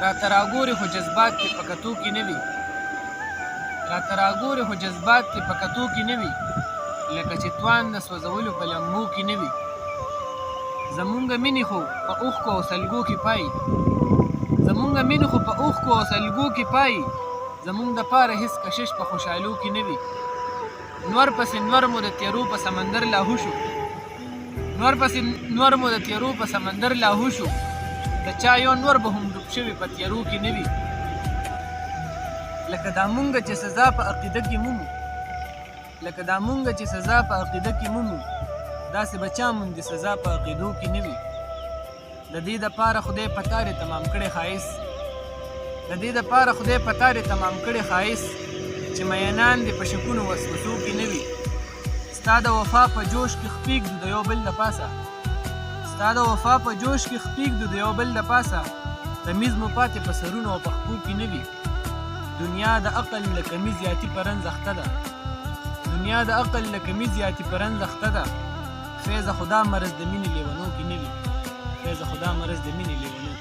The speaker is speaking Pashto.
راته راګورې خو جذبات دې په کتو کې نه وي راته راګورې خو جذبات دې په کتو کې نه وي لکه چې توان د سوځولو په لمبو کې نه وي زمونږ مینې خو په اوښکو او سلګو کې پای زمونږ مینې خو په اوښکو او سلګو کې پای زمونږ دپاره هېڅ کشش په خوشحالو کې نه وي نور پسې نور مو د تیرو په سمندر لاهو شو نور پسې نور مو د تیرو په سمندر لاهو شو د چا یو نور به هم ډوب شوي په تیرو کې نه وي لکه دا مونږ چې سزا په عقیده کې مومو لکه دا مونږ چې سزا په عقیده کې مومو داسې به چا مونږ د سزا په عقیدو کې نه وي د دې دپاره خدای په تارې تمام کړی ښایست د دې دپاره خدای په تارې تمام کړی ښایست چې مینان دې په شکونو وسوسو کې نه وي ستا د وفا په جوش کې خپېږدو د یو بل د پاسه ستا د وفا په جوش کې خپېږدو د یو بل د پاسه تمیز مو پاتې په سرونو او پښپو کې نه وي دنیا د عقل له کمي زیاتي په رنځ اخته ده دنیا د عقل له کمي زیاتي په رنځ اخته ده فیض خدا مرض د مینې لیونو کې نه وي فیض خدا مرض د مینې لیونو